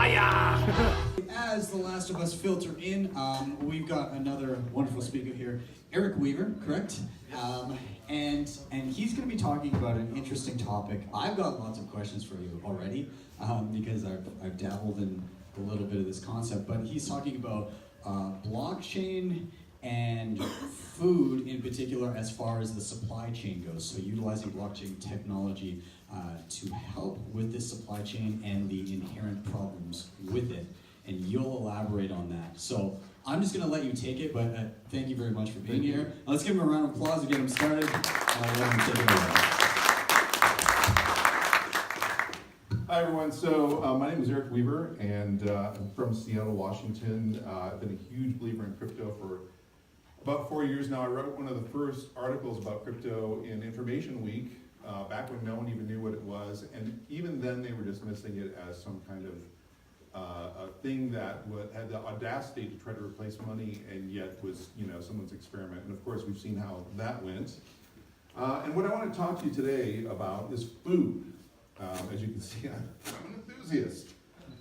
fire! As The Last of Us filter in, we've got another wonderful speaker here, Eric Weaver, correct? And he's going to be talking about an interesting topic. I've got lots of questions for you already because I've dabbled in a little bit of this concept, but he's talking about blockchain and food in particular as far as the supply chain goes. So utilizing blockchain technology to help with this supply chain and the inherent problems with it. And you'll elaborate on that. So I'm just gonna let you take it, but thank you very much for being here. Let's give him a round of applause to get him started. Let him take it away. Hi everyone, so my name is Eric Weaver and I'm from Seattle, Washington. I've been a huge believer in crypto for about 4 years now. I wrote one of the first articles about crypto in Information Week back when no one even knew what it was, and even then they were dismissing it as some kind of a thing that had the audacity to try to replace money and yet was, someone's experiment. And of course we've seen how that went. And what I want to talk to you today about is food. As you can see, I'm an enthusiast.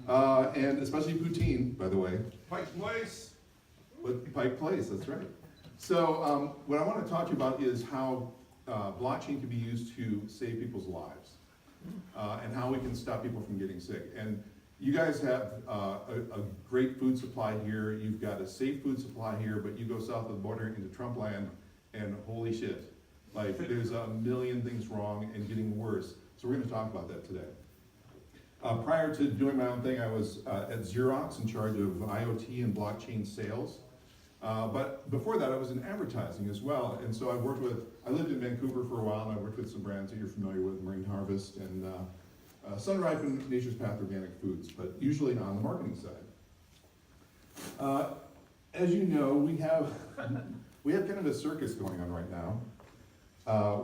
And especially poutine, by the way. Pike Place. Pike Place, that's right. So what I want to talk to you about is how blockchain can be used to save people's lives. And how we can stop people from getting sick. And you guys have a great food supply here. You've got a safe food supply here, but you go south of the border into Trump land, and holy shit, like there's a million things wrong and getting worse. So we're going to talk about that today. Prior to doing my own thing, I was at Xerox in charge of IoT and blockchain sales. But before that, I was in advertising as well. And so I lived in Vancouver for a while, and I worked with some brands that you're familiar with, Marine Harvest and Sunripe and Nature's Path Organic Foods, but usually on the marketing side. As you know, we have kind of a circus going on right now,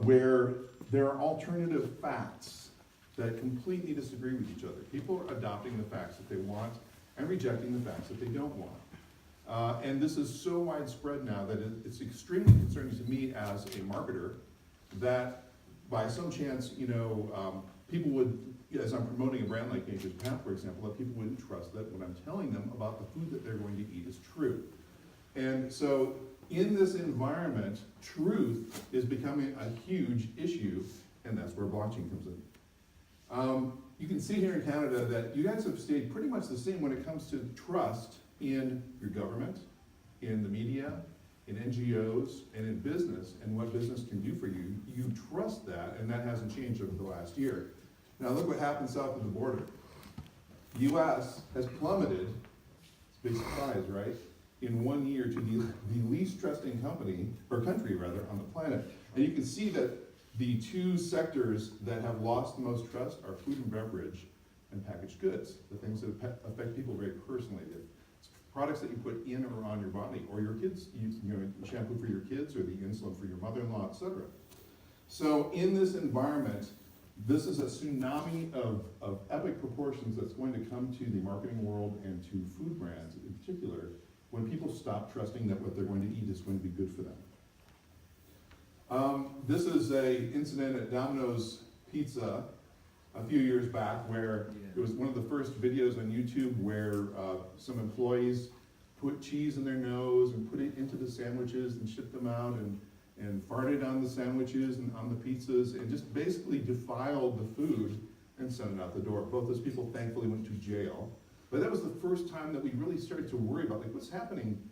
where there are alternative facts that completely disagree with each other. People are adopting the facts that they want and rejecting the facts that they don't want. And this is so widespread now that it's extremely concerning to me as a marketer that by some chance, people would, as I'm promoting a brand like Nature's Path, for example, that people wouldn't trust that what I'm telling them about the food that they're going to eat is true. And so in this environment, truth is becoming a huge issue, and that's where blockchain comes in. You can see here in Canada that you guys have stayed pretty much the same when it comes to trust in your government, in the media, in NGOs, and in business, and what business can do for you. You trust that, and that hasn't changed over the last year. Now look what happened south of the border. The US has plummeted, it's a big surprise, right? In 1 year to the least trusting country on the planet. And you can see that the two sectors that have lost the most trust are food and beverage and packaged goods, the things that affect people very personally. It's products that you put in or on your body, or your kids, shampoo for your kids, or the insulin for your mother-in-law, etc. So in this environment, this is a tsunami of epic proportions that's going to come to the marketing world and to food brands in particular when people stop trusting that what they're going to eat is going to be good for them. This is an incident at Domino's Pizza a few years back where it was one of the first videos on YouTube where some employees put cheese in their nose and put it into the sandwiches and shipped them out and farted on the sandwiches and on the pizzas and just basically defiled the food and sent it out the door. Both those people thankfully went to jail. But that was the first time that we really started to worry about what's happening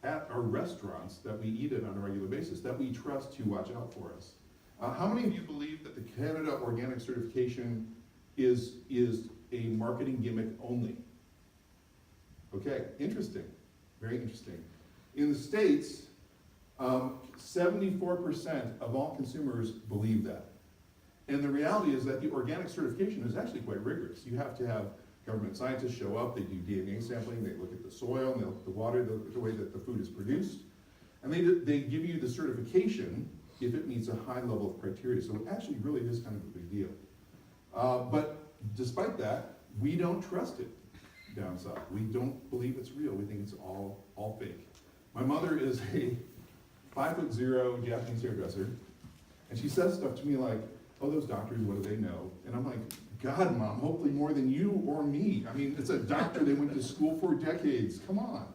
at our restaurants that we eat at on a regular basis, that we trust to watch out for us. How many of you believe that the Canada Organic Certification is a marketing gimmick only? Okay, interesting, very interesting. In the States, 74% of all consumers believe that. And the reality is that the organic certification is actually quite rigorous. You have to have government scientists show up, they do DNA sampling, they look at the soil, and they look at the water, they look at the way that the food is produced. And they give you the certification if it meets a high level of criteria. So it actually really is kind of a big deal. But despite that, we don't trust it down south. We don't believe it's real. We think it's all fake. My mother is a 5'0" Japanese hairdresser, and she says stuff to me like, oh, those doctors, what do they know? And I'm like, God, Mom, hopefully more than you or me. I mean, it's a doctor they went to school for decades. Come on.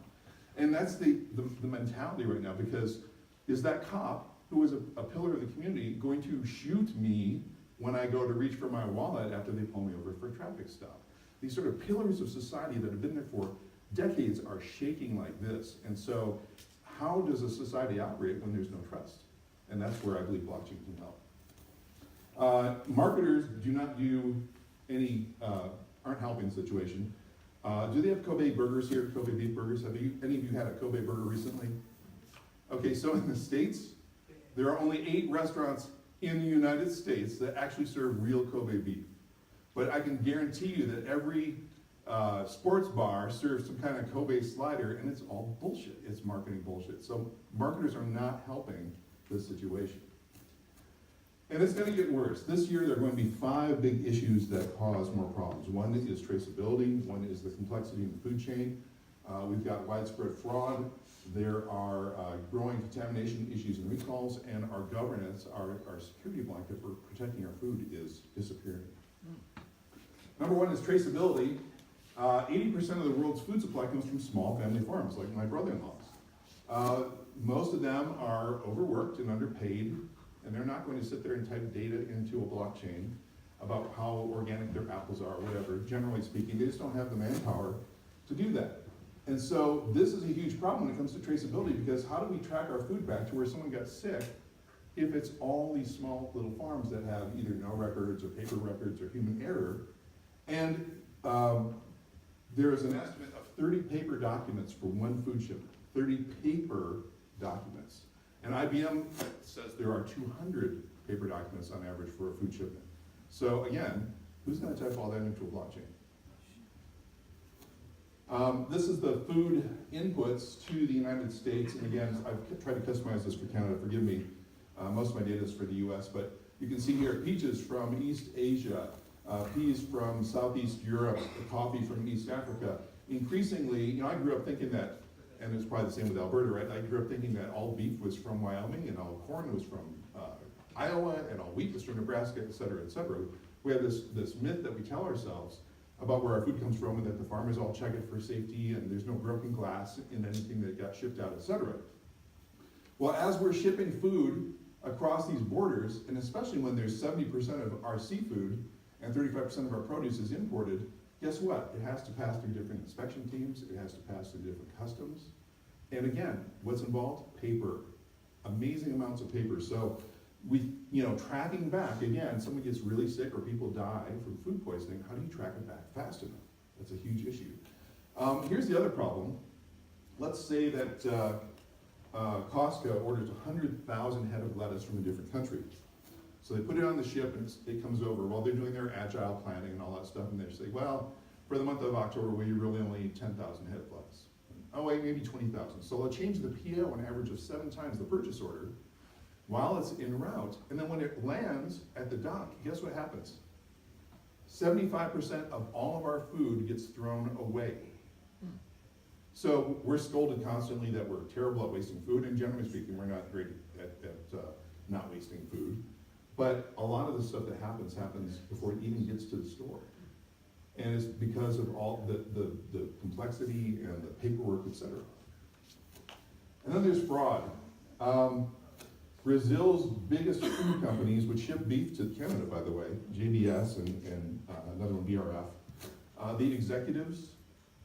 And that's the mentality right now, because is that cop, who is a pillar of the community, going to shoot me when I go to reach for my wallet after they pull me over for a traffic stop? These sort of pillars of society that have been there for decades are shaking like this. And so how does a society operate when there's no trust? And that's where I believe blockchain can help. Marketers do not do aren't helping the situation. Do they have Kobe burgers here, Kobe beef burgers? Have any of you had a Kobe burger recently? Okay, so in the States, there are only 8 restaurants in the United States that actually serve real Kobe beef. But I can guarantee you that every sports bar serves some kind of Kobe slider, and it's all bullshit. It's marketing bullshit. So marketers are not helping this situation. And it's going to get worse. This year, there are going to be 5 big issues that cause more problems. One is traceability. One is the complexity in the food chain. We've got widespread fraud. There are growing contamination issues and recalls, and our governance, our security blanket for protecting our food is disappearing. Number 1 is traceability. 80% of the world's food supply comes from small family farms, like my brother-in-law's. Most of them are overworked and underpaid, and they're not going to sit there and type data into a blockchain about how organic their apples are, or whatever. Generally speaking, they just don't have the manpower to do that. And so this is a huge problem when it comes to traceability, because how do we track our food back to where someone got sick if it's all these small little farms that have either no records or paper records or human error? And there is an estimate of 30 paper documents for one food shipment. 30 paper documents. And IBM says there are 200 paper documents on average for a food shipment. So again, who's going to type all that into a blockchain? This is the food inputs to the United States. And again, I've tried to customize this for Canada, forgive me. Most of my data is for the US, but you can see here peaches from East Asia, peas from Southeast Europe, coffee from East Africa. Increasingly, I grew up thinking that, and it's probably the same with Alberta, right? I grew up thinking that all beef was from Wyoming and all corn was from Iowa and all wheat was from Nebraska, et cetera, et cetera. We have this myth that we tell ourselves about where our food comes from, and that the farmers all check it for safety and there's no broken glass in anything that got shipped out, et cetera. Well, as we're shipping food across these borders, and especially when there's 70% of our seafood and 35% of our produce is imported, guess what? It has to pass through different inspection teams, it has to pass through different customs. And again, what's involved? Paper. Amazing amounts of paper. So we, tracking back, again, someone gets really sick or people die from food poisoning, how do you track it back fast enough? That's a huge issue. Here's the other problem. Let's say that Costco orders 100,000 head of lettuce from a different country. So they put it on the ship and it comes over. Well, they're doing their agile planning and all that stuff, and they say, well, for the month of October, we really only need 10,000 head of lettuce. Oh wait, maybe 20,000. So they'll change the PO an average of 7 times the purchase order while it's en route. And then when it lands at the dock, guess what happens? 75% of all of our food gets thrown away. So we're scolded constantly that we're terrible at wasting food, and generally speaking, we're not great at not wasting food. But a lot of the stuff that happens before it even gets to the store. And it's because of all the complexity and the paperwork, et cetera. And then there's fraud. Brazil's biggest food companies, which ship beef to Canada, by the way, JBS and another one, BRF, the executives,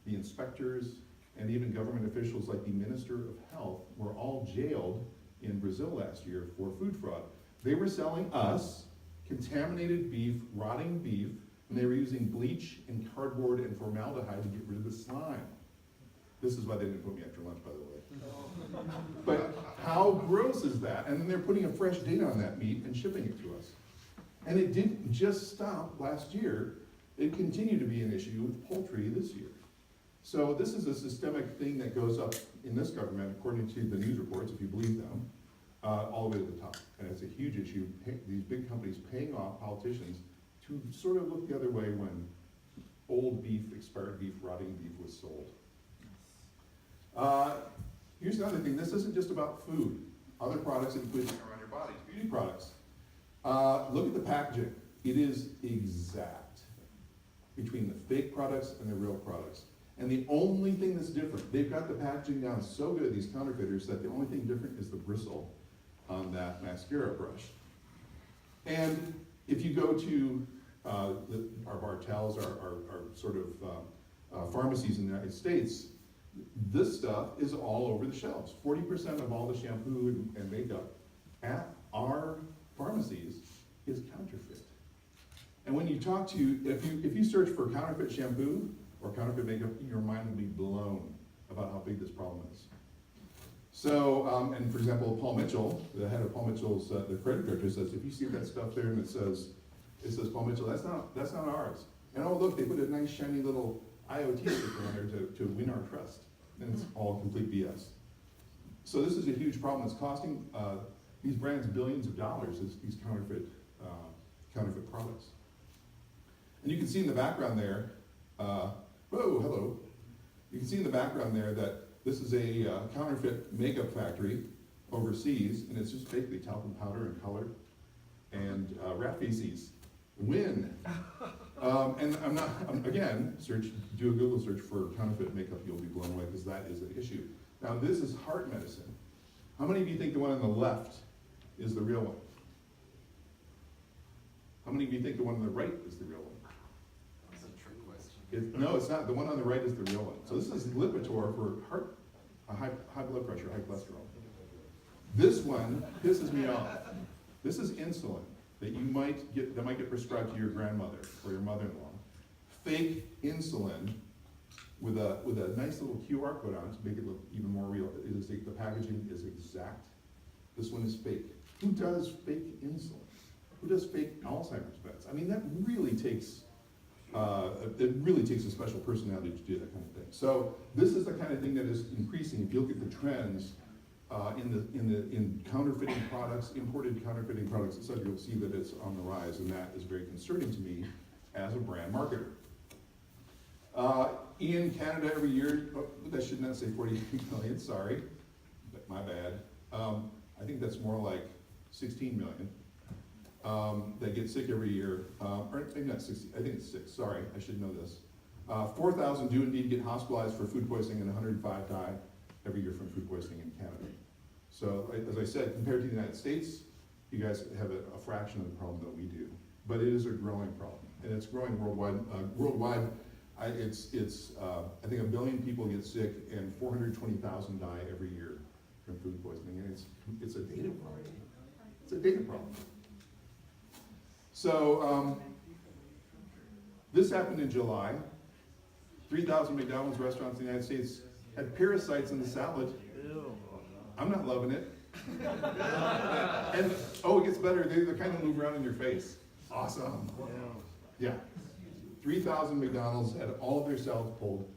the inspectors, and even government officials like the Minister of Health were all jailed in Brazil last year for food fraud. They were selling us contaminated beef, rotting beef, and they were using bleach and cardboard and formaldehyde to get rid of the slime. This is why they didn't put me after lunch, by the way. But how gross is that? And then they're putting a fresh date on that meat and shipping it to us. And it didn't just stop last year. It continued to be an issue with poultry this year. So this is a systemic thing that goes up in this government, according to the news reports, if you believe them, all the way to the top. And it's a huge issue, these big companies paying off politicians to sort of look the other way when old beef, expired beef, rotting beef was sold. Here's another thing, this isn't just about food. Other products that you put around your bodies, beauty products. Look at the packaging. It is exact. between the fake products and the real products. And the only thing that's different, they've got the packaging down so good, these counterfeiters, that the only thing different is the bristle on that mascara brush. And if you go to our Bartels, our sort of pharmacies in the United States, this stuff is all over the shelves. 40% of all the shampoo and makeup at our pharmacies is counterfeit. And when you talk to, if you search for counterfeit shampoo or counterfeit makeup, your mind will be blown about how big this problem is. So, and for example, Paul Mitchell, the head of Paul Mitchell's, the credit director says, if you see that stuff there and it says Paul Mitchell, that's not ours. And oh look, they put a nice shiny little IoT sticker on there to win our trust. And it's all complete BS. So this is a huge problem. It's costing these brands billions of dollars, these counterfeit products. And you can see in the background there, whoa, hello. You can see in the background there that this is a counterfeit makeup factory overseas, and it's just basically talcum powder and color and rat feces. Win. And again, do a Google search for counterfeit makeup, you'll be blown away because that is an issue. Now this is heart medicine. How many of you think the one on the left is the real one? How many of you think the one on the right is the real one? That's a trick question. No, it's not. The one on the right is the real one. So this is Lipitor for high blood pressure, high cholesterol. This one pisses me off. This is insulin that might get prescribed to your grandmother or your mother-in-law. Fake insulin with a nice little QR code on it to make it look even more real. The packaging is exact. This one is fake. Who does fake insulin? Who does fake Alzheimer's meds? I mean, that really takes a special personality to do that kind of thing. So this is the kind of thing that is increasing. If you look at the trends in counterfeiting products, imported counterfeiting products, etc., you'll see that it's on the rise, and that is very concerning to me as a brand marketer. In Canada every year, that should not say 48 million, sorry, but my bad. I think that's more like 16 million that get sick every year, or maybe not 60, I think it's 6, sorry, I should know this. 4,000 do indeed get hospitalized for food poisoning and 105 die every year from food poisoning in Canada. So, as I said, compared to the United States, you guys have a fraction of the problem that we do. But it is a growing problem, and it's growing worldwide. I think 1 billion people get sick and 420,000 die every year from food poisoning, and it's a data problem. It's a data problem. So, this happened in July. 3,000 McDonald's restaurants in the United States had parasites in the salad. I'm not loving it. And, it gets better. They kind of move around in your face. Awesome. Yeah. 3,000 McDonald's had all of their salads pulled.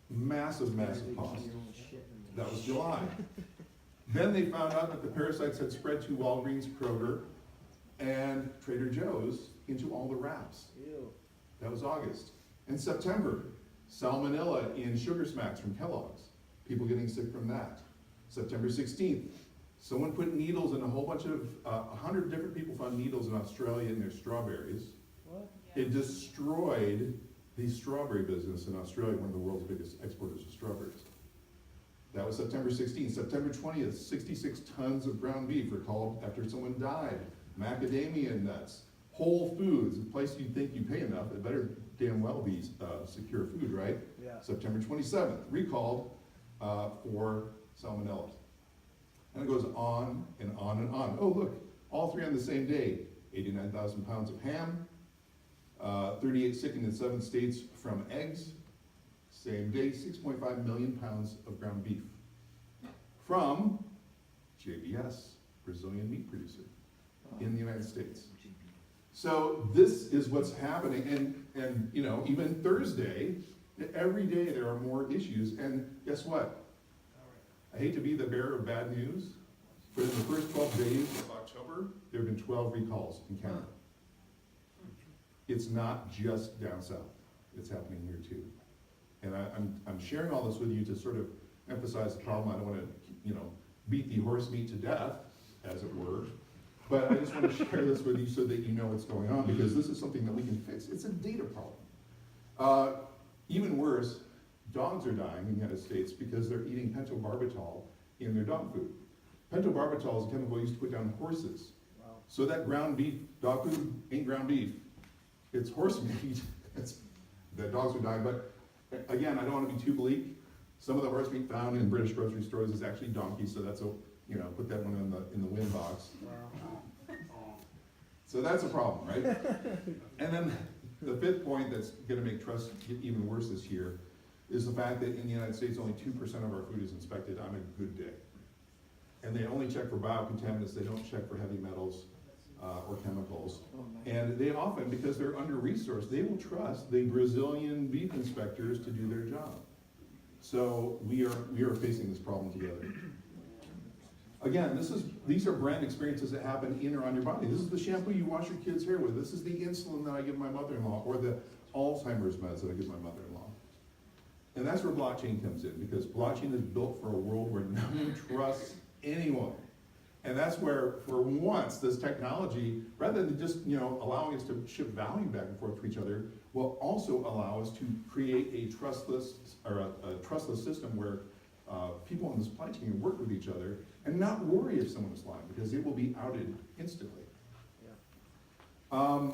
Massive, massive cost. That was July. Then they found out that the parasites had spread to Walgreens, Kroger, and Trader Joe's into all the wraps. That was August. In September, salmonella in Sugar Smacks from Kellogg's. People getting sick from that. September 16th, someone put needles in a whole bunch of, 100 different people found needles in Australia in their strawberries. What? It destroyed the strawberry business in Australia, one of the world's biggest exporters of strawberries. That was September 16th. September 20th, 66 tons of ground beef recalled after someone died. Macadamia nuts, Whole Foods, a place you'd think you pay enough, it better damn well be secure food, right? Yeah. September 27th, recalled for salmonella. And it goes on and on and on. Oh look, all three on the same day. 89,000 pounds of ham, 38 sickened in 7 states from eggs. Same day, 6.5 million pounds of ground beef from JBS, Brazilian meat producer in the United States. So this is what's happening, and even Thursday, every day there are more issues, and guess what? I hate to be the bearer of bad news, but in the first 12 days of October, there have been 12 recalls in Canada. It's not just down south, it's happening here too. And I'm sharing all this with you to sort of emphasize the problem. I don't want to, beat the horse meat to death, as it were. But I just want to share this with you so that you know what's going on, because this is something that we can fix. It's a data problem. Even worse, dogs are dying in the United States because they're eating pentobarbital in their dog food. Pentobarbital is a chemical used to put down horses. Wow. So that ground beef, dog food ain't ground beef. It's horse meat. The dogs are dying. But again, I don't want to be too bleak. Some of the horse meat found in British grocery stores is actually donkey, so that's a, you know, put that one in the win box. Wow. So that's a problem, right? And then the fifth point that's going to make trust get even worse this year is the fact that in the United States, only 2% of our food is inspected on a good day. And they only check for biocontaminants, they don't check for heavy metals or chemicals. And they often, because they're under-resourced, they will trust the Brazilian beef inspectors to do their job. So we are facing this problem together. Again, these are brand experiences that happen in or on your body. This is the shampoo you wash your kids' hair with. This is the insulin that I give my mother-in-law, or the Alzheimer's meds that I give my mother-in-law. And that's where blockchain comes in, because blockchain is built for a world where no one trusts anyone. And that's where, for once, this technology, rather than just allowing us to ship value back and forth to each other, will also allow us to create a trustless system where people in the supply chain can work with each other and not worry if someone is lying, because they will be outed instantly. Yeah.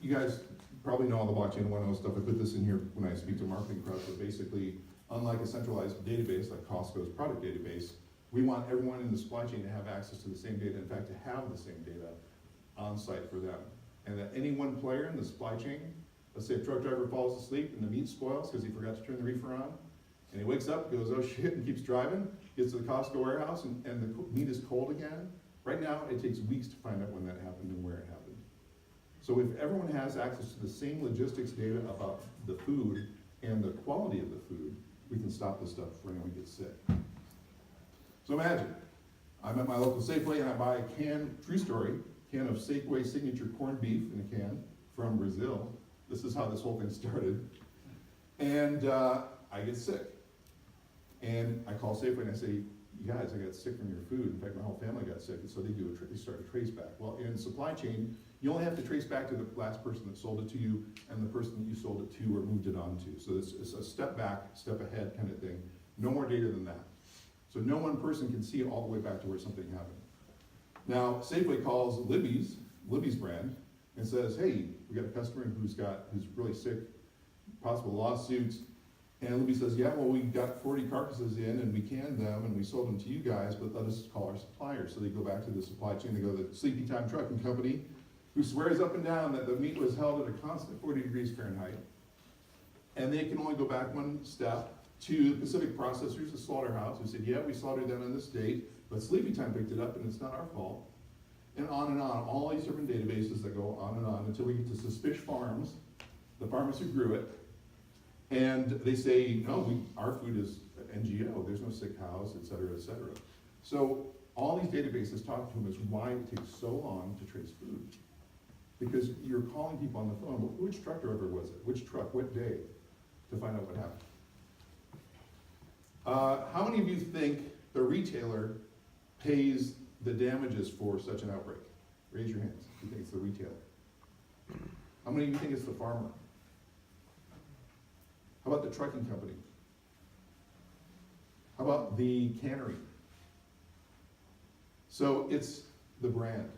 You guys probably know all the blockchain and one of those stuff. I put this in here when I speak to marketing crowds, but basically, unlike a centralized database like Costco's product database, we want everyone in the supply chain to have access to the same data, in fact, to have the same data on site for them. And that any one player in the supply chain, let's say a truck driver falls asleep and the meat spoils because he forgot to turn the reefer on, and he wakes up, goes, oh shit, and keeps driving, gets to the Costco warehouse, and the meat is cold again. Right now, it takes weeks to find out when that happened and where it happened. So if everyone has access to the same logistics data about the food and the quality of the food, we can stop this stuff before anyone gets sick. So imagine, I'm at my local Safeway and I buy a can, true story, can of Safeway signature corned beef in a can from Brazil. This is how this whole thing started. And I get sick. And I call Safeway and I say, you guys, I got sick from your food. In fact, my whole family got sick. And so they start a trace back. Well, in supply chain, you only have to trace back to the last person that sold it to you and the person that you sold it to or moved it on to. So it's a step back, step ahead kind of thing. No more data than that. So no one person can see all the way back to where something happened. Now, Safeway calls Libby's brand, and says, hey, we got a customer who's really sick, possible lawsuits. And Libby says, yeah, well, we got 40 carcasses in and we canned them and we sold them to you guys, but let us call our supplier. So they go back to the supply chain, they go to the Sleepy Time Trucking Company, who swears up and down that the meat was held at a constant 40 degrees Fahrenheit. And they can only go back one step to the Pacific Processors, the slaughterhouse, who said, yeah, we slaughtered them on this date, but Sleepy Time picked it up and it's not our fault. And on, all these different databases that go on and on until we get to Suspicious Farms, the farmers who grew it, and they say, no, our food is NGO, there's no sick cows, et cetera, et cetera. So all these databases talk to them is why it takes so long to trace food. Because you're calling people on the phone, which truck driver was it? Which truck, what day? To find out what happened. How many of you think the retailer pays the damages for such an outbreak? Raise your hands. You think it's the retailer? How many of you think it's the farmer? How about the trucking company? How about the cannery? So it's the brand.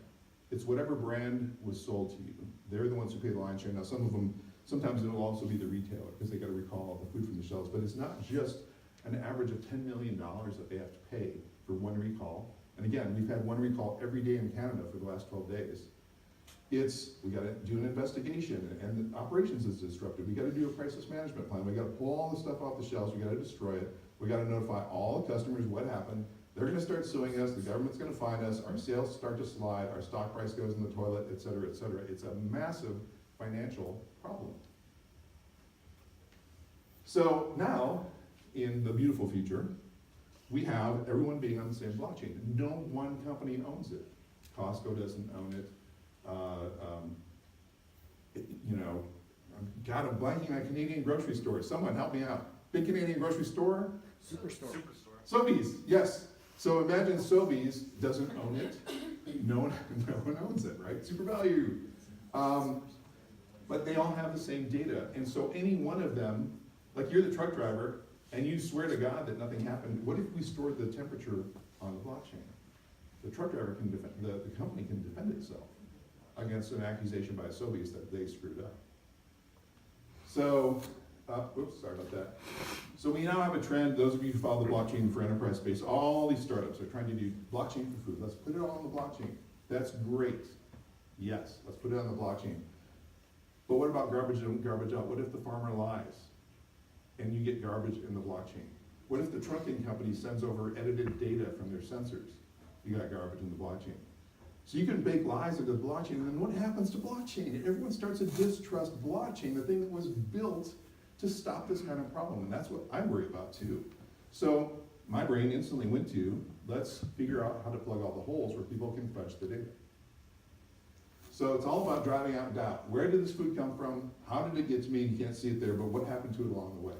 It's whatever brand was sold to you. They're the ones who pay the lion's share. Now some of them, sometimes it'll also be the retailer because they got to recall all the food from the shelves, but it's not just an average of $10 million that they have to pay for one recall. And again, we've had one recall every day in Canada for the last 12 days. We got to do an investigation, and operations is disrupted. We got to do a crisis management plan. We got to pull all the stuff off the shelves. We got to destroy it. We got to notify all the customers what happened. They're going to start suing us. The government's going to find us. Our sales start to slide. Our stock price goes in the toilet, et cetera, et cetera. It's a massive financial problem. So now, in the beautiful future, we have everyone being on the same blockchain. No one company owns it. Costco doesn't own it. God, I'm blanking on Canadian grocery stores. Someone help me out. Big Canadian grocery store? Superstore. Sobeys, yes. So imagine Sobeys doesn't own it. No one owns it, right? Super Value. but they all have the same data. And so any one of them, like you're the truck driver, and you swear to God that nothing happened, what if we stored the temperature on the blockchain? The truck driver can defend, the company can defend itself against an accusation by Sobeys that they screwed up. So, oops, sorry about that. So we now have a trend, those of you who follow the blockchain for enterprise space, all these startups are trying to do blockchain for food. Let's put it all on the blockchain. That's great. Yes, let's put it on the blockchain. But what about garbage in, garbage out? What if the farmer lies and you get garbage in the blockchain? What if the trucking company sends over edited data from their sensors? You got garbage in the blockchain. So you can bake lies into the blockchain, and then what happens to blockchain? Everyone starts to distrust blockchain, the thing that was built to stop this kind of problem, and that's what I worry about too. So my brain instantly went to, let's figure out how to plug all the holes where people can fetch the data. So it's all about driving out doubt. Where did this food come from? How did it get to me? You can't see it there, but what happened to it along the way?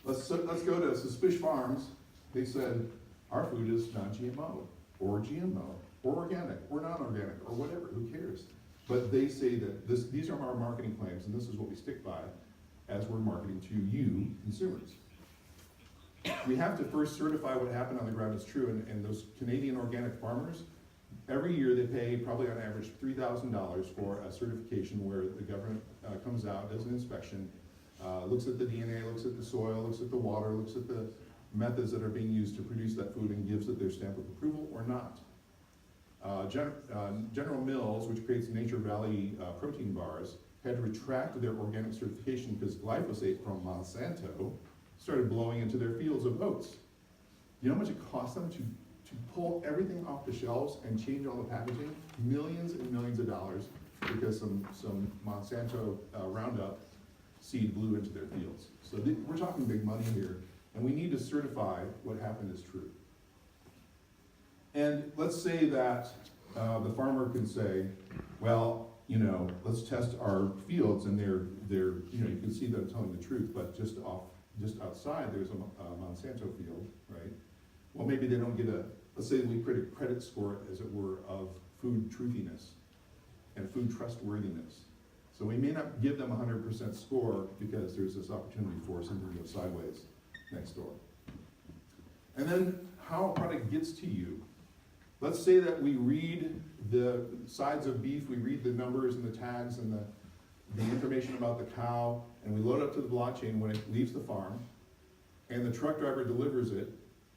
Let's go to Suspicious Farms. They said, our food is non-GMO, or GMO, or organic, or non-organic, or whatever, who cares? But they say that these are our marketing claims, and this is what we stick by as we're marketing to you, consumers. We have to first certify what happened on the ground is true, and those Canadian organic farmers, every year they pay probably on average $3,000 for a certification where the government comes out, does an inspection, looks at the DNA, looks at the soil, looks at the water, looks at the methods that are being used to produce that food and gives it their stamp of approval or not. General Mills, which creates Nature Valley protein bars, had to retract their organic certification because glyphosate from Monsanto started blowing into their fields of oats. You know how much it cost them to pull everything off the shelves and change all the packaging? Millions and millions of dollars because some Monsanto Roundup seed blew into their fields. So we're talking big money here, and we need to certify what happened is true. And let's say that the farmer can say, well, you know, let's test our fields, and they're you know, you can see them telling the truth, but just outside there's a Monsanto field, right? Well, maybe they don't get let's say we create a credit score, as it were, of food truthiness and food trustworthiness. So we may not give them a 100% score because there's this opportunity for something to go sideways next door. And then how a product gets to you. Let's say that we read the sides of beef, we read the numbers and the tags and the information about the cow, and we load it up to the blockchain when it leaves the farm, and the truck driver delivers it,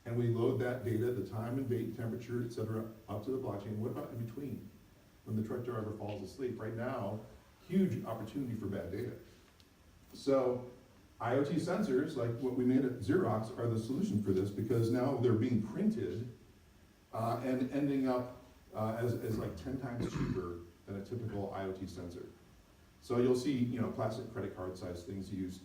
and we load that data, the time and date, temperature, et cetera, up to the blockchain. What about in between, when the truck driver falls asleep? Right now, huge opportunity for bad data. So IoT sensors, like what we made at Xerox, are the solution for this, because now they're being printed and ending up as like 10 times cheaper than a typical IoT sensor. So you'll see, you know, plastic credit card size things used.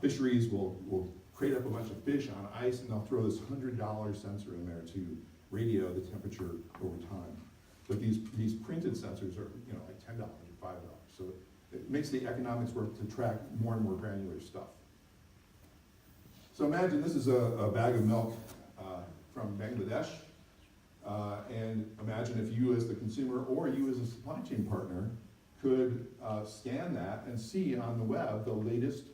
Fisheries will crate up a bunch of fish on ice, and they'll throw this $100 sensor in there to radio the temperature over time. But these printed sensors are, you know, like $10 or $5. So it makes the economics work to track more and more granular stuff. So imagine this is a bag of milk from Bangladesh. And imagine if you as the consumer or you as a supply chain partner could scan that and see on the web the latest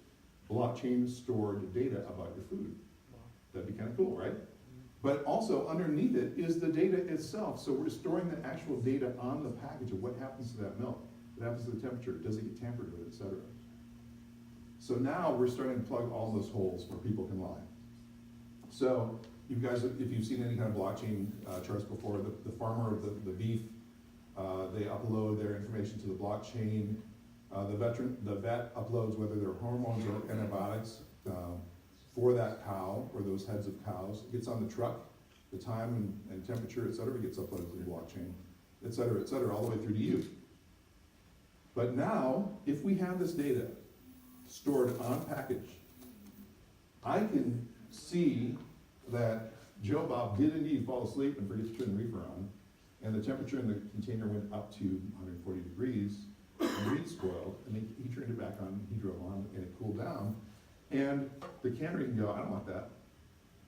blockchain stored data about your food. That'd be kind of cool, right? But also underneath it is the data itself. So we're storing the actual data on the package of what happens to that milk, what happens to the temperature, does it get tampered with, et cetera. So now we're starting to plug all those holes where people can lie. So you guys, if you've seen any kind of blockchain charts before, the farmer of the beef, they upload their information to the blockchain. The vet uploads whether they're hormones or antibiotics for that cow or those heads of cows. It gets on the truck, the time and temperature, et cetera, gets uploaded to the blockchain, et cetera, all the way through to you. But now, if we have this data stored on package, I can see that Joe Bob did indeed fall asleep and forget to turn the reefer on, and the temperature in the container went up to 140 degrees, and meat spoiled, and he turned it back on, he drove on, and it cooled down, and the cannery can go, I don't want that.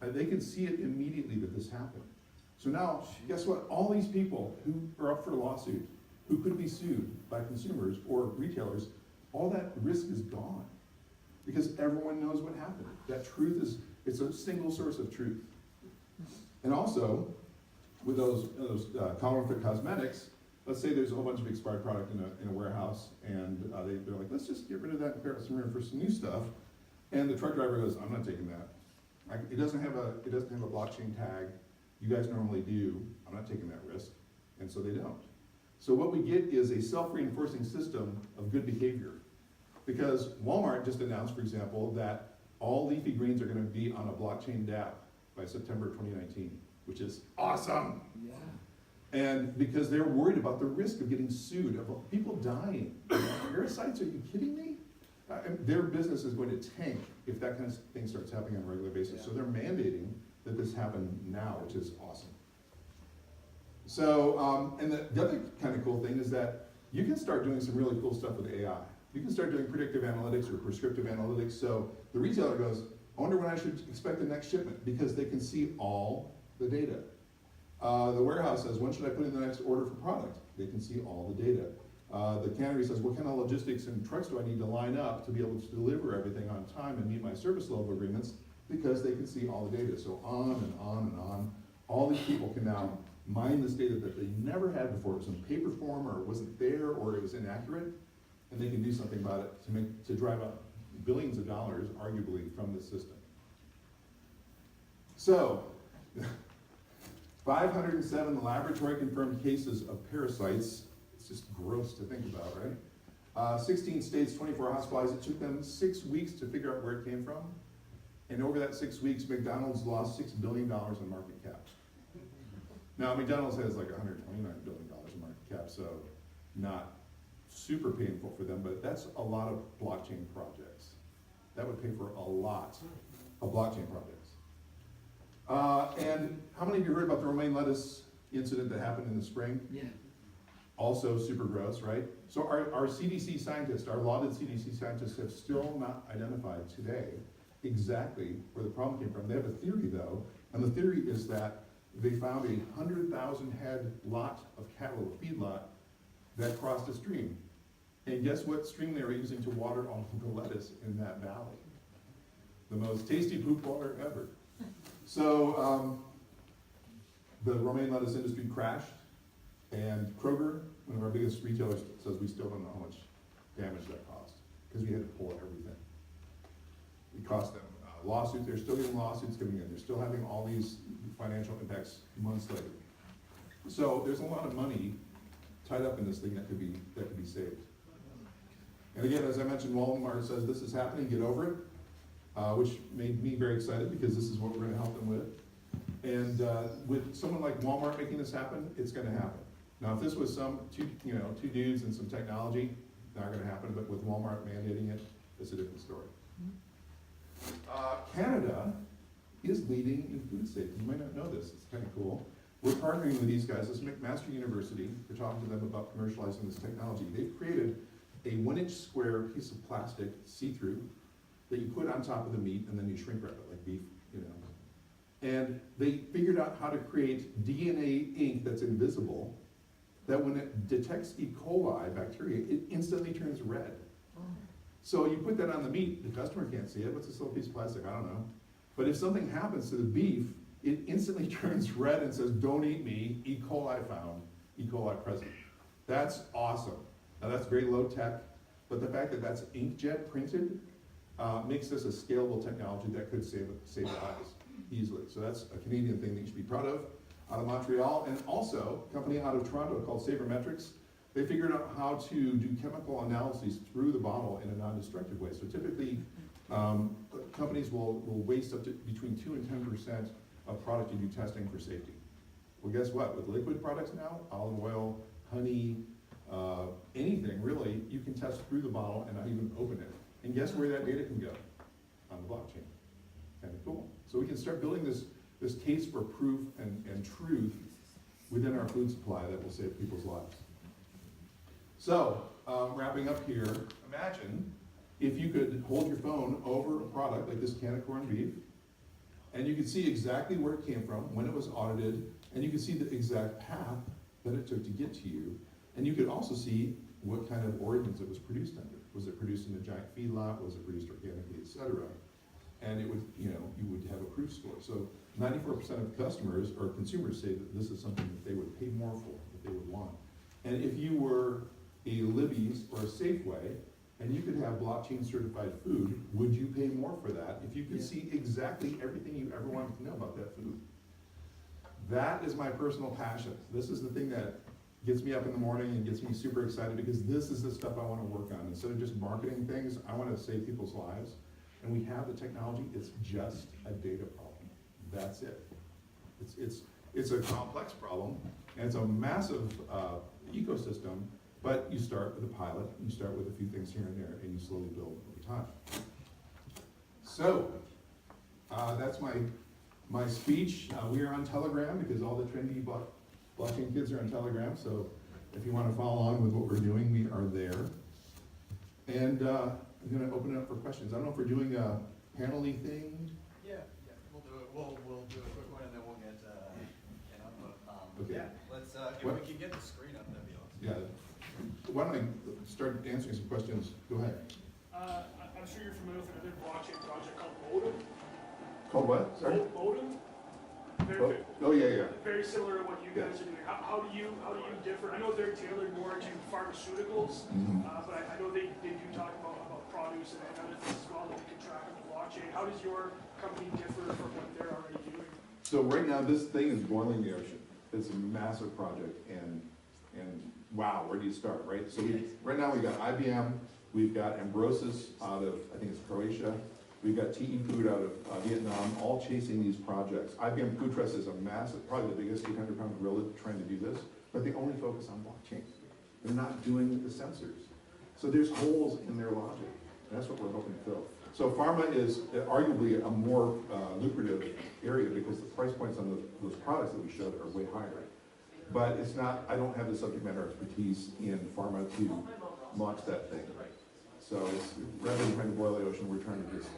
They can see it immediately that this happened. So now, guess what? All these people who are up for a lawsuit, who could be sued by consumers or retailers, all that risk is gone. Because everyone knows what happened. That truth is, it's a single source of truth. And also, with those counterfeit cosmetics, let's say there's a whole bunch of expired product in a warehouse, and they're like, let's just get rid of that and clear out some room for some new stuff. And the truck driver goes, I'm not taking that. It doesn't have a blockchain tag. You guys normally do. I'm not taking that risk. And so they don't. So what we get is a self-reinforcing system of good behavior. Because Walmart just announced, for example, that all leafy greens are going to be on a blockchain DApp by September 2019, which is awesome. Yeah. And because they're worried about the risk of getting sued, of people dying. Parasites, are you kidding me? Their business is going to tank if that kind of thing starts happening on a regular basis. So they're mandating that this happen now, which is awesome. So, and the other kind of cool thing is that you can start doing some really cool stuff with AI. You can start doing predictive analytics or prescriptive analytics. So the retailer goes, I wonder when I should expect the next shipment, because they can see all the data. The warehouse says, when should I put in the next order for product? They can see all the data. The cannery says, what kind of logistics and trucks do I need to line up to be able to deliver everything on time and meet my service level agreements? Because they can see all the data. So on and on and on. All these people can now mine this data that they never had before. It was in paper form, or it wasn't there, or it was inaccurate, and they can do something about it to drive up billions of dollars, arguably, from this system. So, 507 laboratory-confirmed cases of parasites. It's just gross to think about, right? 16 states, 24 hospitals. It took them 6 weeks to figure out where it came from. And over that 6 weeks, McDonald's lost $6 billion in market cap. Now, McDonald's has like $129 billion in market cap, so not super painful for them, but that's a lot of blockchain projects. That would pay for a lot of blockchain projects. And how many of you heard about the romaine lettuce incident that happened in the spring? Yeah. Also super gross, right? So our CDC scientists, our lauded CDC scientists, have still not identified today exactly where the problem came from. They have a theory, though, and the theory is that they found a 100,000 head lot of cattle, a feedlot, that crossed a stream. And guess what stream they were using to water all of the lettuce in that valley? The most tasty poop water ever. So the romaine lettuce industry crashed, and Kroger, one of our biggest retailers, says we still don't know how much damage that caused, because we had to pull everything. It cost them lawsuits. They're still getting lawsuits coming in. They're still having all these financial impacts months later. So there's a lot of money tied up in this thing that could be saved. And again, as I mentioned, Walmart says this is happening, get over it, which made me very excited, because this is what we're going to help them with. And with someone like Walmart making this happen, it's going to happen. Now, if this was two dudes and some technology, not going to happen. But with Walmart mandating it, it's a different story. Canada is leading in food safety. You might not know this. It's kind of cool. We're partnering with these guys. This is McMaster University. We're talking to them about commercializing this technology. They've created a 1-inch square piece of plastic, see-through, that you put on top of the meat, and then you shrink wrap it like beef, And they figured out how to create DNA ink that's invisible, that when it detects E. coli bacteria, it instantly turns red. So you put that on the meat, the customer can't see it. What's this little piece of plastic? I don't know. But if something happens to the beef, it instantly turns red and says, don't eat me, E. coli found, E. coli present. That's awesome. Now that's very low tech, but the fact that that's inkjet printed makes this a scalable technology that could save lives easily. So that's a Canadian thing that you should be proud of, out of Montreal. And also, a company out of Toronto called Sabermetrics, they figured out how to do chemical analyses through the bottle in a non-destructive way. So typically, companies will waste up to between 2 and 10% of product to do testing for safety. Well, guess what? With liquid products now, olive oil, honey, anything really, you can test through the bottle and not even open it. And guess where that data can go? On the blockchain. Kind of cool. So we can start building this case for proof and truth within our food supply that will save people's lives. So, wrapping up here, imagine if you could hold your phone over a product like this can of corned beef, and you could see exactly where it came from, when it was audited, and you could see the exact path that it took to get to you. And you could also see what kind of origins it was produced under. Was it produced in a giant feedlot? Was it produced organically, et cetera? And it would, you know, you would have a proof score. So 94% of customers or consumers say that this is something that they would pay more for, that they would want. And if you were a Libby's or a Safeway, and you could have blockchain certified food, would you pay more for that if you could see exactly everything you ever wanted to know about that food? That is my personal passion. This is the thing that gets me up in the morning and gets me super excited, because this is the stuff I want to work on. Instead of just marketing things, I want to save people's lives. And we have the technology, it's just a data problem. That's it. It's a complex problem, and it's a massive ecosystem, but you start with a pilot, you start with a few things here and there, and you slowly build over time. So, that's my speech. We are on Telegram because all the trendy blockchain kids are on Telegram, so if you want to follow along with what we're doing, we are there. And I'm going to open it up for questions. I don't know if we're doing a panel-y thing. Yeah, we'll do it. We'll do a quick one and then we'll get Okay. yeah. Let's if What? we can get the screen up, that'd be awesome. Yeah. Why don't I start answering some questions? Go ahead. I'm sure you're familiar with another blockchain project called Modem. Called what? Sorry? Modem. Oh, yeah. Very similar to what you guys are doing. How do you differ? I know they're tailored more to pharmaceuticals, but I know they do talk about produce and other things as well that you can track on the blockchain. How does your company differ from what they're already doing? So right now, this thing is boiling the ocean. It's a massive project, and wow, where do you start, right? So right now we've got IBM, we've got Ambrosis out of, I think it's Croatia, we've got TE Food out of Vietnam, all chasing these projects. IBM Food Trust is a massive, probably the biggest 800-pound gorilla trying to do this, but they only focus on blockchain. They're not doing the sensors. So there's holes in their logic. That's what we're hoping to fill. So pharma is arguably a more lucrative area because the price points on those products that we showed are way higher. But it's not, I don't have the subject matter expertise in pharma to launch that thing. So it's, rather than trying to boil the ocean, we're trying to just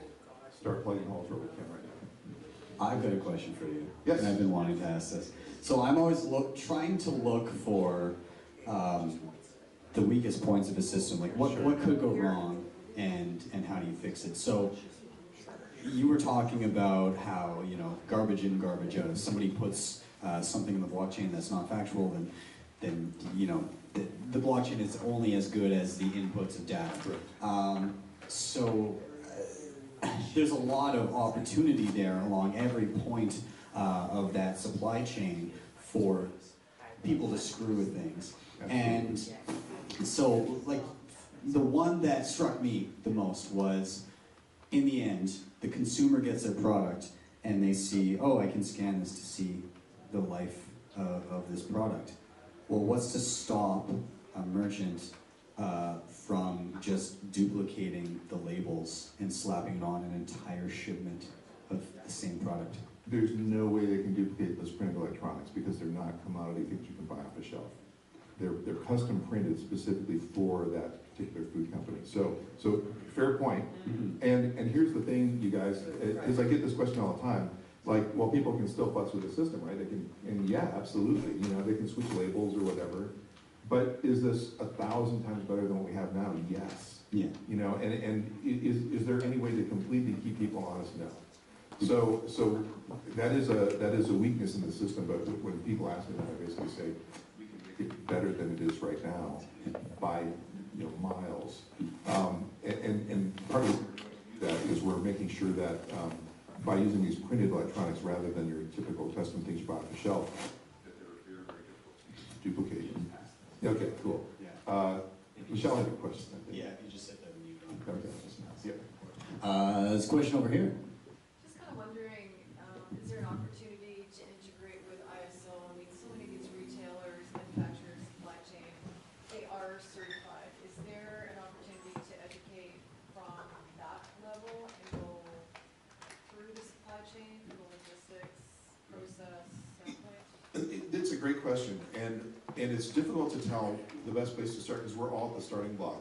start plugging holes where we can right now. I've got a question for you. Yes. And I've been wanting to ask this. So I'm always trying to look for the weakest points of a system. Like what could go wrong and how do you fix it? So you were talking about how, you know, garbage in, garbage out. If somebody puts something in the blockchain that's not factual, then you know, the blockchain is only as good as the inputs of data. There's a lot of opportunity there along every point of that supply chain for people to screw with things. And so, like, the one that struck me the most was, in the end, the consumer gets their product and they see, oh, I can scan this to see the life of this product. Well, what's to stop a merchant from just duplicating the labels and slapping it on an entire shipment of the same product? There's no way they can duplicate those printed electronics because they're not commodity things you can buy off the shelf. They're custom printed specifically for that particular food company. So fair point. And here's the thing, you guys, because I get this question all the time. Like, well, people can still futz with the system, right? They can, and yeah, absolutely. You know, they can switch labels or whatever. But is this 1,000 times better than what we have now? Yes. Yeah. You know, and is there any way to completely keep people honest? No. So that is a weakness in the system. But when people ask me that, I basically say we can make it better than it is right now by, you know, miles. And part of that is we're making sure that by using these printed electronics rather than your typical custom things you buy off the shelf, that they're very difficult to duplicate. Okay, cool. Michelle had a question, I think. Yeah, you just said that mute. Okay. Yeah. There's a question over here. Just kind of wondering, is there an opportunity to integrate with ISO? I mean, so many of these retailers, manufacturers, supply chain, they are certified. Is there an opportunity to educate from that level and go through the supply chain, from the logistics process standpoint? It's a great question, and it's difficult to tell the best place to start because we're all at the starting block.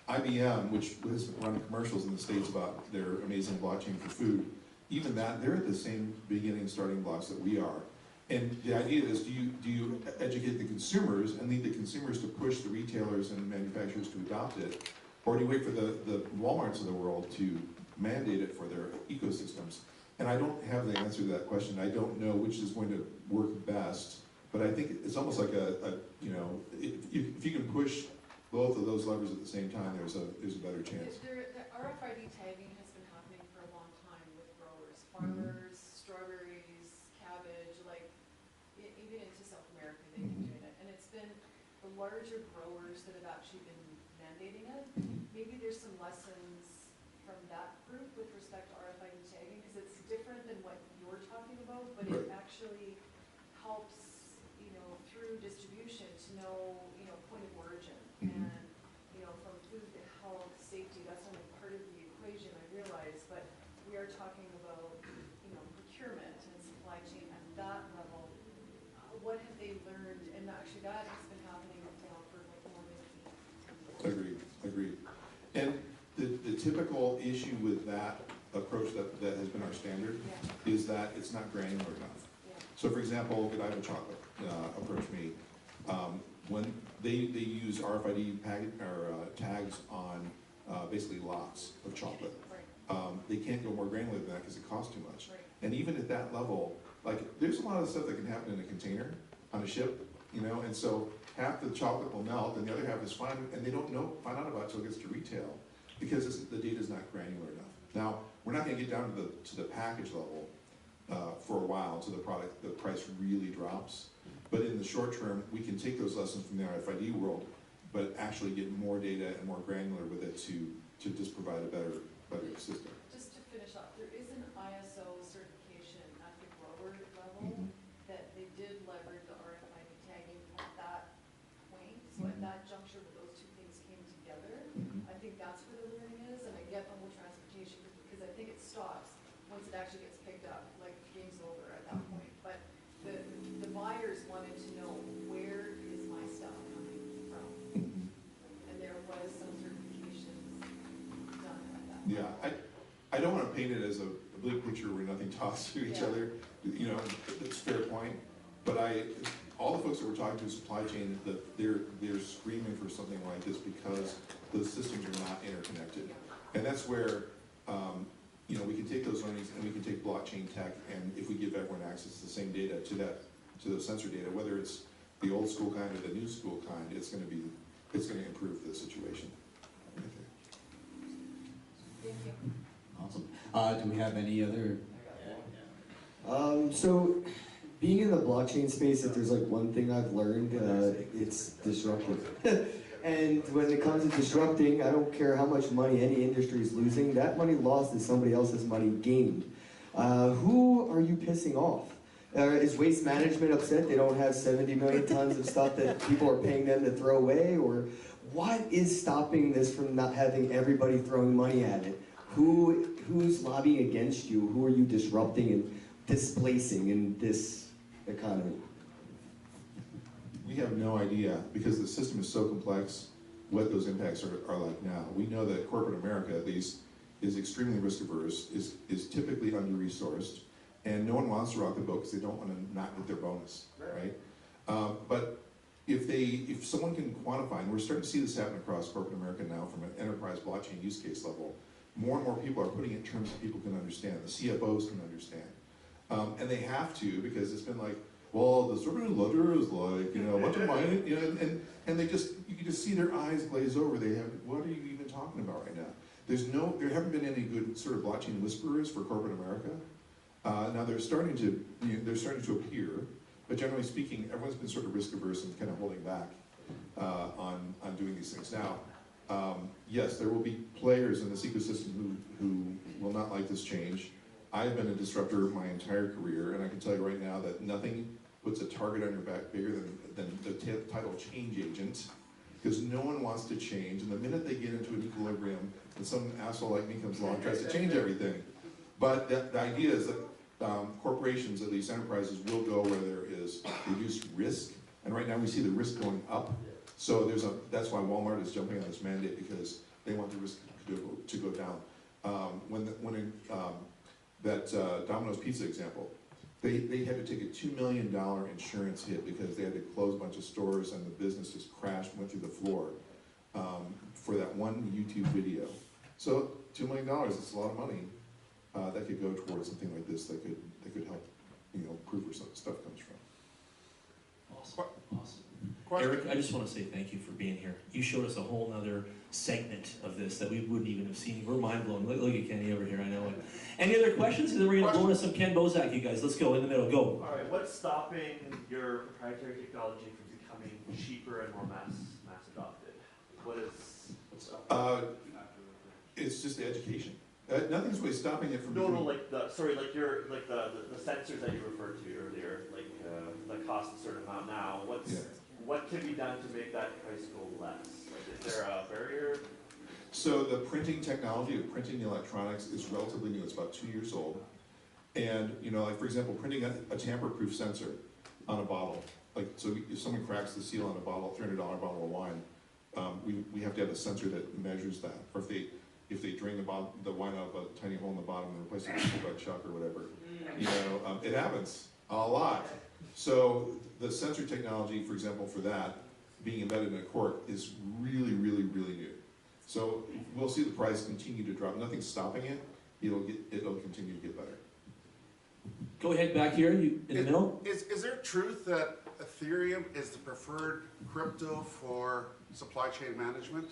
IBM, which has been running commercials in the States about their amazing blockchain for food, even that, they're at the same beginning starting blocks that we are. And the idea is, do you educate the consumers and lead the consumers to push the retailers and manufacturers to adopt it? Or do you wait for the Walmarts of the world to mandate it for their ecosystems? And I don't have the answer to that question. I don't know which is going to work best, but I think it's almost like if you can push both of those levers at the same time, there's a better chance. The RFID tagging has been happening for a long time with growers, farmers, strawberries, cabbage, like even into South America they've been doing it. And it's been the larger growers that have actually been mandating it. Maybe there's some lessons from that group with respect to RFID tagging, because it's different than what you're talking about, but it actually helps, through distribution to know, point of origin. And, from food to health, safety, that's only part of the equation, I realize, but we are talking about, procurement and supply chain at that level. What have they learned? And actually that has been happening now for like more than 10 years. Agreed. And the typical issue with that approach that has been our standard is that it's not granular enough. So for example, Godiva Chocolate approached me. When they use RFID tags on basically lots of chocolate. They can't go more granular than that because it costs too much. And even at that level, like there's a lot of stuff that can happen in a container on a ship, and so half the chocolate will melt and the other half is fine, and they don't find out about it until it gets to retail because the data is not granular enough. Now, we're not going to get down to the package level for a while until the price really drops. But in the short term, we can take those lessons from the RFID world, but actually get more data and more granular with it to just provide a better system. Just to finish off, there is an ISO certification at the grower level that they did leverage the RFID tagging at that point. So at that juncture where those two things came together, I think that's where the learning is. And I get the whole transportation because I think it stops once it actually gets picked up, like game's over at that point. But the buyers wanted to know, where is my stuff coming from? And there was some certifications done at that point. Yeah, I don't want to paint it as a bleak picture where nothing talks to each other. It's a fair point. But all the folks that we're talking to, supply chain, they're screaming for something like this because the systems are not interconnected. And that's where we can take those learnings and we can take blockchain tech, and if we give everyone access to the same data, to those sensor data, whether it's the old school kind or the new school kind, it's going to improve the situation. Thank you. Awesome. Do we have any other? So, being in the blockchain space, if there's like one thing I've learned, it's disruptive. And when it comes to disrupting, I don't care how much money any industry is losing, that money lost is somebody else's money gained. Who are you pissing off? Is Waste Management upset they don't have 70 million tons of stuff that people are paying them to throw away? Or what is stopping this from not having everybody throwing money at it? Who's lobbying against you? Who are you disrupting and displacing in this economy? We have no idea, because the system is so complex, what those impacts are like now. We know that corporate America, at least, is extremely risk averse, is typically under-resourced, and no one wants to rock the boat because they don't want to not get their bonus, right? But if someone can quantify, and we're starting to see this happen across corporate America now from an enterprise blockchain use case level, more and more people are putting it in terms that people can understand, the CFOs can understand. And they have to, because it's been like, well, the distributed ledger is like, a bunch of money, and you can just see their eyes glaze over. What are you even talking about right now? There haven't been any good sort of blockchain whisperers for corporate America. Now they're starting to appear, but generally speaking, everyone's been sort of risk averse and kind of holding back on doing these things. Now, yes, there will be players in this ecosystem who will not like this change. I've been a disruptor my entire career, and I can tell you right now that nothing puts a target on your back bigger than the title change agent, because no one wants to change, and the minute they get into an equilibrium, and some asshole like me comes along and tries to change everything. But the idea is that corporations, at least enterprises, will go where there is reduced risk, and right now we see the risk going up. So that's why Walmart is jumping on this mandate, because they want the risk to go down. That Domino's Pizza example, they had to take a $2 million insurance hit because they had to close a bunch of stores and the business just crashed and went through the floor for that one YouTube video. So $2 million, it's a lot of money that could go towards something like this that could help, prove where some stuff comes from. Awesome. Eric, I just want to say thank you for being here. You showed us a whole nother segment of this that we wouldn't even have seen. We're mind blown. Look at Kenny over here, I know it. Any other questions? Then we're going to bonus some Ken Bozak, you guys. Let's go in the middle. Go. All right, what's stopping your proprietary technology from becoming cheaper and more mass adopted? What's stopping? It's just the education. Nothing's really stopping it from No, becoming... like the sensors that you referred to earlier, that cost a certain amount now. What can be done to make that price go less? Like, is there a barrier? So the printing technology of printing the electronics is relatively new. It's about 2 years old. And, like for example, printing a tamper-proof sensor on a bottle. Like, so if someone cracks the seal on a bottle, $300 bottle of wine, we have to have a sensor that measures that. Or if they drain the wine out of a tiny hole in the bottom and replace it with a chuck or whatever, it happens a lot. So the sensor technology, for example, for that being embedded in a cork is really, really, really new. So we'll see the price continue to drop. Nothing's stopping it. It'll continue to get better. Go ahead back here, you in the middle. Is there truth that Ethereum is the preferred crypto for supply chain management?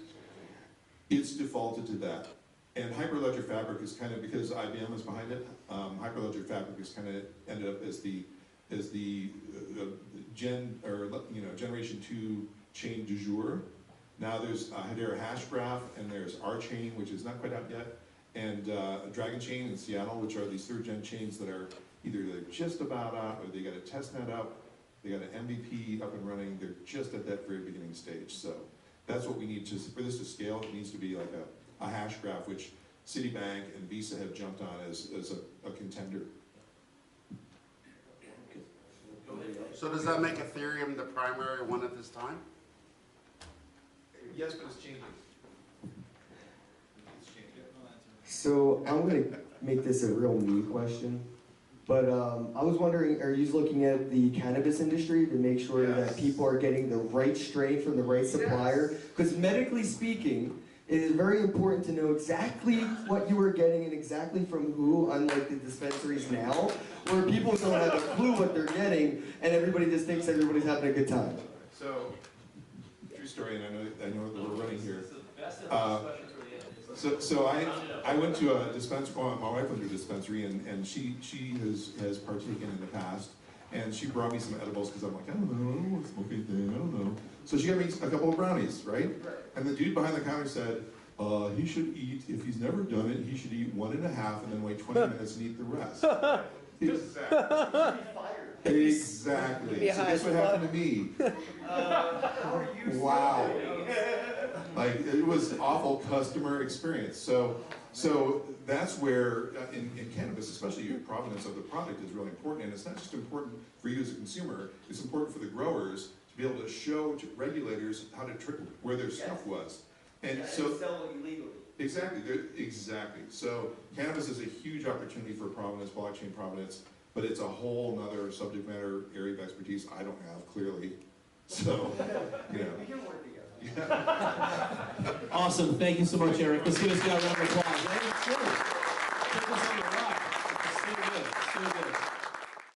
It's defaulted to that. And Hyperledger Fabric is kind of, because IBM is behind it, Hyperledger Fabric is kind of ended up as the generation 2 chain du jour. Now there's Hedera Hashgraph, and there's RChain, which is not quite out yet, and Dragon Chain in Seattle, which are these 3rd-gen chains that are either they're just about out, or they got a testnet up, they got an MVP up and running. They're just at that very beginning stage. So that's what we need for this to scale. It needs to be like a Hashgraph, which Citibank and Visa have jumped on as a contender. So does that make Ethereum the primary one at this time? Yes, but it's changing. So I'm going to make this a real me question, but I was wondering, are you looking at the cannabis industry to make sure that people are getting the right strain from the right supplier? Because medically speaking, it is very important to know exactly what you are getting and exactly from who, unlike the dispensaries now, where people don't have a clue what they're getting and everybody just thinks everybody's having a good time. So, true story, and I know that we're running here. So I went to a dispensary. Well, my wife went to a dispensary, and she has partaken in the past, and she brought me some edibles because I'm like, I don't want to smoke anything, I don't know. So she got me a couple of brownies, right? And the dude behind the counter said, he should eat, if he's never done it, he should eat 1.5 and then wait 20 minutes and eat the rest. Exactly. So guess what happened to me? Wow. Like, it was awful customer experience. So that's where, in cannabis, especially your provenance of the product is really important. And it's not just important for you as a consumer, it's important for the growers to be able to show to regulators how to where their stuff was. And so sell it illegally. Exactly. So cannabis is a huge opportunity for provenance, blockchain provenance, but it's a whole nother subject matter area of expertise I don't have, clearly. So, We can work together. Yeah. Awesome. Thank you so much, Eric. Let's give this guy a round of applause. Right?